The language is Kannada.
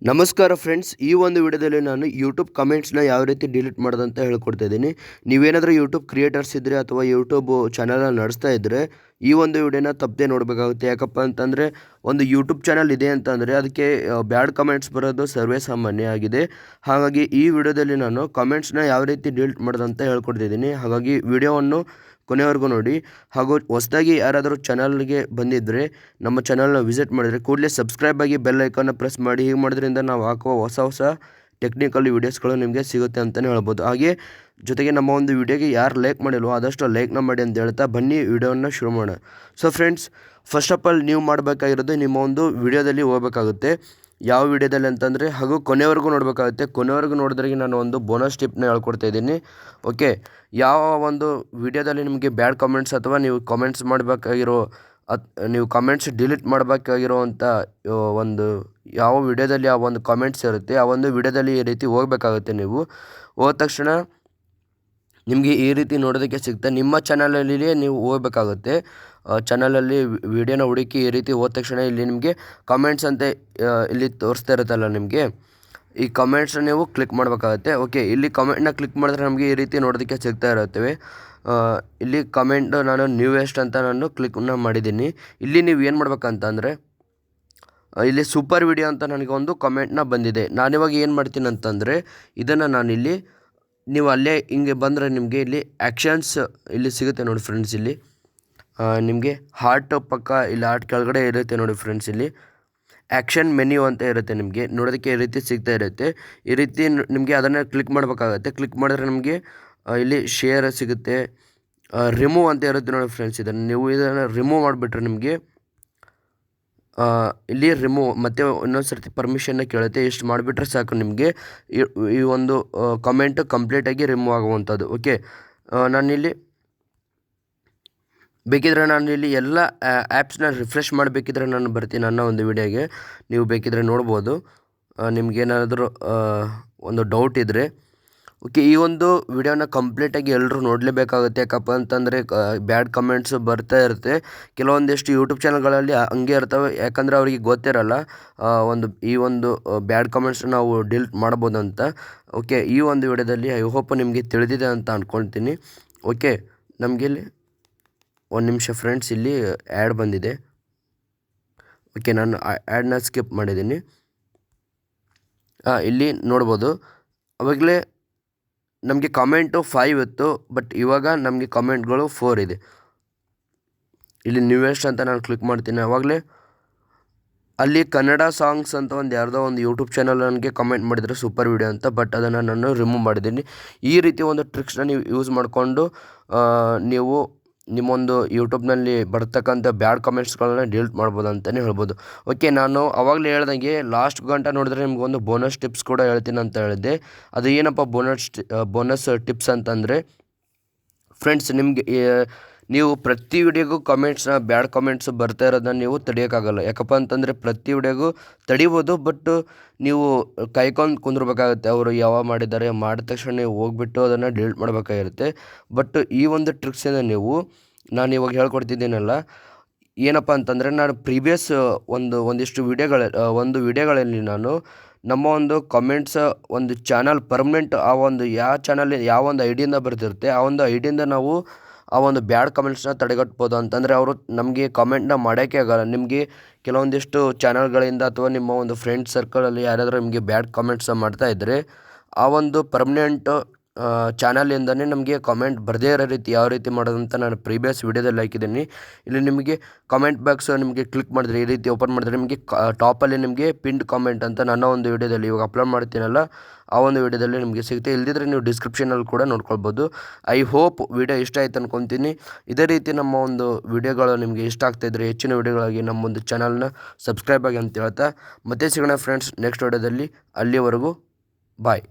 ನಮಸ್ಕಾರ ಫ್ರೆಂಡ್ಸ್, ಈ ಒಂದು ವಿಡಿಯೋದಲ್ಲಿ ನಾನು ಯೂಟ್ಯೂಬ್ ಕಮೆಂಟ್ಸ್ನ ಯಾವ ರೀತಿ ಡಿಲೀಟ್ ಮಾಡೋದಂತ ಹೇಳ್ಕೊಡ್ತಾ ಇದ್ದೀನಿ. ನೀವೇನಾದರೂ ಯೂಟ್ಯೂಬ್ ಕ್ರಿಯೇಟರ್ಸ್ ಇದ್ದರೆ ಅಥವಾ ಯೂಟ್ಯೂಬ್ ಚಾನಲ್ನ ನಡೆಸ್ತಾ ಇದ್ದರೆ ಈ ಒಂದು ವಿಡಿಯೋನ ತಪ್ಪದೆ ನೋಡಬೇಕಾಗುತ್ತೆ. ಯಾಕಪ್ಪ ಅಂತಂದರೆ ಒಂದು ಯೂಟ್ಯೂಬ್ ಚಾನಲ್ ಇದೆ ಅಂತಂದರೆ ಅದಕ್ಕೆ ಬ್ಯಾಡ್ ಕಮೆಂಟ್ಸ್ ಬರೋದು ಸರ್ವೇ ಸಾಮಾನ್ಯ ಆಗಿದೆ. ಹಾಗಾಗಿ ಈ ವಿಡಿಯೋದಲ್ಲಿ ನಾನು ಕಮೆಂಟ್ಸ್ನ ಯಾವ ರೀತಿ ಡಿಲೀಟ್ ಮಾಡೋದಂತ ಹೇಳ್ಕೊಡ್ತಿದ್ದೀನಿ. ಹಾಗಾಗಿ ವಿಡಿಯೋವನ್ನು ಕೊನೆವರೆಗೂ ನೋಡಿ. ಹಾಗೂ ಹೊಸದಾಗಿ ಯಾರಾದರೂ ಚಾನಲ್ಗೆ ಬಂದಿದ್ದರೆ ನಮ್ಮ ಚಾನಲ್ನ ವಿಸಿಟ್ ಮಾಡಿದರೆ ಕೂಡಲೇ ಸಬ್ಸ್ಕ್ರೈಬ್ ಆಗಿ ಬೆಲ್ ಐಕಾನ್ನ ಪ್ರೆಸ್ ಮಾಡಿ. ಹೀಗೆ ಮಾಡೋದ್ರಿಂದ ನಾವು ಹಾಕುವ ಹೊಸ ಟೆಕ್ನಿಕಲ್ ವೀಡಿಯೋಸ್ಗಳು ನಿಮಗೆ ಸಿಗುತ್ತೆ ಅಂತಲೇ ಹೇಳ್ಬೋದು. ಹಾಗೆ ಜೊತೆಗೆ ನಮ್ಮ ಒಂದು ವಿಡಿಯೋಗೆ ಯಾರು ಲೈಕ್ ಮಾಡಿಲ್ವೋ ಆದಷ್ಟು ಲೈಕ್ನ ಮಾಡಿ ಅಂತ ಹೇಳ್ತಾ ಬನ್ನಿ ವಿಡಿಯೋನ ಶುರು ಮಾಡೋಣ. So friends, first of all ನೀವು ಮಾಡಬೇಕಾಗಿರೋದು ನಿಮ್ಮ ಒಂದು ವಿಡಿಯೋದಲ್ಲಿ ಹೋಗಬೇಕಾಗುತ್ತೆ. ಯಾವ ವಿಡಿಯೋದಲ್ಲಿ ಅಂತಂದರೆ ಹಾಗೂ ಕೊನೆವರೆಗೂ ನೋಡಬೇಕಾಗುತ್ತೆ. ಕೊನೆವರೆಗೂ ನೋಡಿದ್ರೆ ನಾನು ಒಂದು ಬೋನಸ್ ಟಿಪ್ನ ಹೇಳ್ಕೊಡ್ತಾ ಇದ್ದೀನಿ. ಓಕೆ, ಯಾವ ಒಂದು ವಿಡಿಯೋದಲ್ಲಿ ನಿಮಗೆ ಬ್ಯಾಡ್ ಕಮೆಂಟ್ಸ್ ಅಥವಾ ನೀವು ಕಮೆಂಟ್ಸ್ ಮಾಡಬೇಕಾಗಿರೋ ನೀವು ಕಮೆಂಟ್ಸ್ ಡಿಲೀಟ್ ಮಾಡಬೇಕಾಗಿರೋವಂಥ ಒಂದು ಯಾವ ವಿಡಿಯೋದಲ್ಲಿ ಆ ಒಂದು ಕಮೆಂಟ್ಸ್ ಇರುತ್ತೆ ಆ ಒಂದು ವಿಡಿಯೋದಲ್ಲಿ ಈ ರೀತಿ ಹೋಗಬೇಕಾಗುತ್ತೆ. ನೀವು ಹೋದ ತಕ್ಷಣ ನಿಮಗೆ ಈ ರೀತಿ ನೋಡೋದಕ್ಕೆ ಸಿಗುತ್ತೆ. ನಿಮ್ಮ ಚಾನಲಲ್ಲಿಯೇ ನೀವು ಹೋಗಬೇಕಾಗುತ್ತೆ. ಚಾನಲಲ್ಲಿ ವಿಡಿಯೋನ ಹುಡುಕಿ ಈ ರೀತಿ ಹೋದ ತಕ್ಷಣ ಇಲ್ಲಿ ನಿಮಗೆ ಕಮೆಂಟ್ಸ್ ಅಂತ ಇಲ್ಲಿ ತೋರಿಸ್ತಾ ಇರುತ್ತಲ್ಲ, ನಿಮಗೆ ಈ ಕಮೆಂಟ್ಸ್ನ ನೀವು ಕ್ಲಿಕ್ ಮಾಡಬೇಕಾಗುತ್ತೆ. ಓಕೆ, ಇಲ್ಲಿ ಕಮೆಂಟ್ನ ಕ್ಲಿಕ್ ಮಾಡಿದ್ರೆ ನಮಗೆ ಈ ರೀತಿ ನೋಡೋದಕ್ಕೆ ಸಿಗ್ತಾ ಇರುತ್ತವೆ. ಇಲ್ಲಿ ಕಮೆಂಟ್ ನಾನು ನ್ಯೂಯೆಸ್ಟ್ ಅಂತ ನಾನು ಕ್ಲಿಕ್ನ ಮಾಡಿದ್ದೀನಿ. ಇಲ್ಲಿ ನೀವು ಏನು ಮಾಡ್ಬೇಕಂತಂದರೆ ಇಲ್ಲಿ ಸೂಪರ್ ವಿಡಿಯೋ ಅಂತ ನನಗೆ ಒಂದು ಕಮೆಂಟ್ನ ಬಂದಿದೆ. ನಾನಿವಾಗ ಏನು ಮಾಡ್ತೀನಿ ಅಂತಂದರೆ ಇದನ್ನು ನಾನಿಲ್ಲಿ ನೀವು ಅಲ್ಲೇ ಹಿಂಗೆ ಬಂದರೆ ನಿಮಗೆ ಇಲ್ಲಿ ಆ್ಯಕ್ಷನ್ಸ್ ಇಲ್ಲಿ ಸಿಗುತ್ತೆ ನೋಡಿ ಫ್ರೆಂಡ್ಸ್. ಇಲ್ಲಿ ನಿಮಗೆ ಹಾರ್ಟ್ ಪಕ್ಕ ಇಲ್ಲಿ ಹಾರ್ಟ್ ಕೆಳಗಡೆ ಇರುತ್ತೆ ನೋಡಿ ಫ್ರೆಂಡ್ಸ್. ಇಲ್ಲಿ ಆ್ಯಕ್ಷನ್ ಮೆನ್ಯೂ ಅಂತ ಇರುತ್ತೆ, ನಿಮಗೆ ನೋಡೋದಕ್ಕೆ ಈ ರೀತಿ ಸಿಗ್ತಾ ಇರುತ್ತೆ. ಈ ರೀತಿ ನಿಮಗೆ ಅದನ್ನು ಕ್ಲಿಕ್ ಮಾಡಬೇಕಾಗುತ್ತೆ. ಕ್ಲಿಕ್ ಮಾಡಿದ್ರೆ ನಮಗೆ ಇಲ್ಲಿ ಶೇರ್ ಸಿಗುತ್ತೆ. ರಿಮೂವ್ ಅಂತ ಇರುತ್ತೆ ನೋಡಿ ಫ್ರೆಂಡ್ಸ್. ಇದನ್ನು ರಿಮೂವ್ ಮಾಡಿಬಿಟ್ರೆ ನಿಮಗೆ ಇಲ್ಲಿ ರಿಮೂವ್ ಮತ್ತು ಇನ್ನೊಂದು ಸರ್ತಿ ಪರ್ಮಿಷನ್ನ ಕೇಳುತ್ತೆ. ಇಷ್ಟು ಮಾಡಿಬಿಟ್ರೆ ಸಾಕು, ನಿಮಗೆ ಈ ಒಂದು ಕಮೆಂಟ್ ಕಂಪ್ಲೀಟಾಗಿ ರಿಮೂವ್ ಆಗುವಂಥದ್ದು. ಓಕೆ, ನಾನಿಲ್ಲಿ ಬೇಕಿದ್ರೆ ನಾನು ಇಲ್ಲಿ ಎಲ್ಲ ಆ್ಯಪ್ಸ್ನ ರಿಫ್ರೆಶ್ ಮಾಡಬೇಕಿದ್ರೆ ನಾನು ಬರ್ತೀನಿ ನನ್ನ ಒಂದು ವಿಡಿಯೋಗೆ. ನೀವು ಬೇಕಿದ್ರೆ ನೋಡ್ಬೋದು. ನಿಮಗೇನಾದರೂ ಒಂದು ಡೌಟ್ ಇದ್ದರೆ ಓಕೆ, ಈ ಒಂದು ವಿಡಿಯೋನ ಕಂಪ್ಲೀಟಾಗಿ ಎಲ್ಲರೂ ನೋಡಲೇಬೇಕಾಗುತ್ತೆ. ಯಾಕಪ್ಪ ಅಂತಂದರೆ ಬ್ಯಾಡ್ ಕಮೆಂಟ್ಸು ಬರ್ತಾ ಇರುತ್ತೆ. ಕೆಲವೊಂದಿಷ್ಟು ಯೂಟ್ಯೂಬ್ ಚಾನಲ್ಗಳಲ್ಲಿ ಹಂಗೆ ಇರ್ತವೆ. ಯಾಕಂದರೆ ಅವ್ರಿಗೆ ಗೊತ್ತಿರಲ್ಲ ಈ ಒಂದು ಬ್ಯಾಡ್ ಕಮೆಂಟ್ಸ್ ನಾವು ಡಿಲೀಟ್ ಮಾಡ್ಬೋದು ಅಂತ. ಓಕೆ, ಈ ಒಂದು ವಿಡಿಯೋದಲ್ಲಿ ಐ ಹೋಪ್ ನಿಮಗೆ ತಿಳಿದಿದೆ ಅಂತ ಅಂದ್ಕೊಳ್ತೀನಿ. ಓಕೆ, ನಮಗೆ ಇಲ್ಲಿ ಒಂದು ನಿಮಿಷ ಫ್ರೆಂಡ್ಸ್, ಇಲ್ಲಿ ಆ್ಯಡ್ ಬಂದಿದೆ. ಓಕೆ, ನಾನು ಆ್ಯಡ್ನ ಸ್ಕಿಪ್ ಮಾಡಿದ್ದೀನಿ. ಇಲ್ಲಿ ನೋಡ್ಬೋದು, ಅವಾಗಲೇ ನಮಗೆ ಕಮೆಂಟು 5 ಇತ್ತು, ಬಟ್ ಇವಾಗ ನಮಗೆ ಕಮೆಂಟ್ಗಳು 4 ಇದೆ. ಇಲ್ಲಿ ನ್ಯೂಯೆಸ್ಟ್ ಅಂತ ನಾನು ಕ್ಲಿಕ್ ಮಾಡ್ತೀನಿ. ಆವಾಗಲೇ ಅಲ್ಲಿ ಕನ್ನಡ ಸಾಂಗ್ಸ್ ಅಂತ ಯಾರ್ದೋ ಒಂದು ಯೂಟ್ಯೂಬ್ ಚಾನಲ್ ನನಗೆ ಕಮೆಂಟ್ ಮಾಡಿದರೆ ಸೂಪರ್ ವಿಡಿಯೋ ಅಂತ, ಬಟ್ ಅದನ್ನು ನಾನು ರಿಮೂವ್ ಮಾಡಿದ್ದೀನಿ. ಈ ರೀತಿ ಒಂದು ಟ್ರಿಕ್ಸ್ನ ನೀವು ಯೂಸ್ ಮಾಡಿಕೊಂಡು ನೀವು ನಿಮ್ಮೊಂದು ಯೂಟ್ಯೂಬ್ನಲ್ಲಿ ಬರ್ತಕ್ಕಂಥ ಬ್ಯಾಡ್ ಕಮೆಂಟ್ಸ್ಗಳನ್ನ ಡಿಲೀಟ್ ಮಾಡ್ಬೋದು ಅಂತಲೇ ಹೇಳ್ಬೋದು. ಓಕೆ, ನಾನು ಆವಾಗಲೇ ಹೇಳ್ದಂಗೆ ಲಾಸ್ಟ್ ಗಂಟ ನೋಡಿದ್ರೆ ನಿಮ್ಗೊಂದು ಬೋನಸ್ ಟಿಪ್ಸ್ ಕೂಡ ಹೇಳ್ತೀನಿ ಅಂತ ಹೇಳಿದ್ದೆ. ಅದು ಏನಪ್ಪ ಬೋನಸ್ ಟಿಪ್ಸ್ ಅಂತಂದರೆ ಫ್ರೆಂಡ್ಸ್, ನಿಮಗೆ ನೀವು ಪ್ರತಿ ವಿಡಿಯೋಗೂ ಬ್ಯಾಡ್ ಕಮೆಂಟ್ಸ್ ಬರ್ತಾ ಇರೋದನ್ನ ನೀವು ತಡೆಯೋಕ್ಕಾಗಲ್ಲ. ಯಾಕಪ್ಪ ಅಂತಂದರೆ ಪ್ರತಿ ವಿಡಿಯೋಗೂ ತಡಿಬೋದು, ಬಟ್ ನೀವು ಕಾಯ್ಕೊಂಡು ಕುಂದಿರ್ಬೇಕಾಗುತ್ತೆ. ಅವರು ಯಾವ ಮಾಡಿದ್ದಾರೆ ಮಾಡಿದ ತಕ್ಷಣ ನೀವು ಹೋಗ್ಬಿಟ್ಟು ಅದನ್ನು ಡಿಲೀಟ್ ಮಾಡಬೇಕಾಗಿರುತ್ತೆ. ಬಟ್ ಈ ಒಂದು ಟ್ರಿಕ್ಸಿಂದ ನಾನು ಇವಾಗ ಹೇಳ್ಕೊಡ್ತಿದ್ದೀನಲ್ಲ, ಏನಪ್ಪ ಅಂತಂದರೆ ನಾನು ಪ್ರೀವಿಯಸ್ ಒಂದಿಷ್ಟು ವಿಡಿಯೋಗಳಲ್ಲಿ ನಾನು ನಮ್ಮ ಒಂದು ಕಮೆಂಟ್ಸ್ ಒಂದು ಚಾನಲ್ ಪರ್ಮನೆಂಟ್ ಆ ಒಂದು ಯಾವ ಒಂದು ಐಡಿಯಿಂದ ಬರ್ತಿರುತ್ತೆ ಆ ಒಂದು ಐಡಿಯಿಂದ ನಾವು ಆ ಒಂದು ಬ್ಯಾಡ್ ಕಮೆಂಟ್ಸ್ನ ತಡೆಗಟ್ಬೋದು. ಅಂತಂದರೆ ಅವರು ನಮಗೆ ಕಮೆಂಟ್ನ ಮಾಡೋಕ್ಕೆ ಆಗಲ್ಲ. ನಿಮಗೆ ಕೆಲವೊಂದಿಷ್ಟು ಚಾನಲ್ಗಳಿಂದ ಅಥವಾ ನಿಮ್ಮ ಒಂದು ಫ್ರೆಂಡ್ ಸರ್ಕಲಲ್ಲಿ ಯಾರಾದರೂ ನಿಮಗೆ ಬ್ಯಾಡ್ ಕಮೆಂಟ್ಸ್ ಮಾಡ್ತಾಯಿದ್ರೆ ಆ ಒಂದು ಪರ್ಮನೆಂಟ್ ಚಾನಲಿಂದನೇ ನಮಗೆ ಕಮೆಂಟ್ ಬರದೇ ಇರೋ ರೀತಿ ಯಾವ ರೀತಿ ಮಾಡೋದಂತ ನಾನು ಪ್ರೀವಿಯಸ್ ವಿಡಿಯೋದಲ್ಲಿ ಹಾಕಿದ್ದೀನಿ. ಇಲ್ಲಿ ನಿಮಗೆ ಕಮೆಂಟ್ ಬಾಕ್ಸ್ ನಿಮಗೆ ಕ್ಲಿಕ್ ಮಾಡಿದ್ರೆ ಈ ರೀತಿ ಓಪನ್ ಮಾಡಿದ್ರೆ ನಿಮಗೆ ಟಾಪಲ್ಲಿ ನಿಮಗೆ ಪಿನ್ಡ್ ಕಾಮೆಂಟ್ ಅಂತ ನನ್ನ ಒಂದು ವಿಡಿಯೋದಲ್ಲಿ ಇವಾಗ ಅಪ್ಲೋಡ್ ಮಾಡ್ತೀನಲ್ಲ ಆ ಒಂದು ವಿಡಿಯೋದಲ್ಲಿ ನಿಮಗೆ ಸಿಗುತ್ತೆ. ಇಲ್ಲದಿದ್ದರೆ ನೀವು ಡಿಸ್ಕ್ರಿಪ್ಷನಲ್ಲಿ ಕೂಡ ನೋಡ್ಕೊಳ್ಬೋದು. ಐ ಹೋಪ್ ವಿಡಿಯೋ ಇಷ್ಟ ಆಯ್ತು ಅನ್ಕೊತೀನಿ. ಇದೇ ರೀತಿ ನಮ್ಮ ಒಂದು ವಿಡಿಯೋಗಳು ನಿಮಗೆ ಇಷ್ಟ ಆಗ್ತಾಯಿದ್ರೆ ಹೆಚ್ಚಿನ ವಿಡಿಯೋಗಳಾಗಿ ನಮ್ಮ ಒಂದು ಚಾನಲ್ನ ಸಬ್ಸ್ಕ್ರೈಬ್ ಆಗಿ ಅಂತ ಹೇಳ್ತಾ ಮತ್ತೆ ಸಿಗೋಣ ಫ್ರೆಂಡ್ಸ್ ನೆಕ್ಸ್ಟ್ ವಿಡಿಯೋದಲ್ಲಿ. ಅಲ್ಲಿವರೆಗೂ ಬಾಯ್.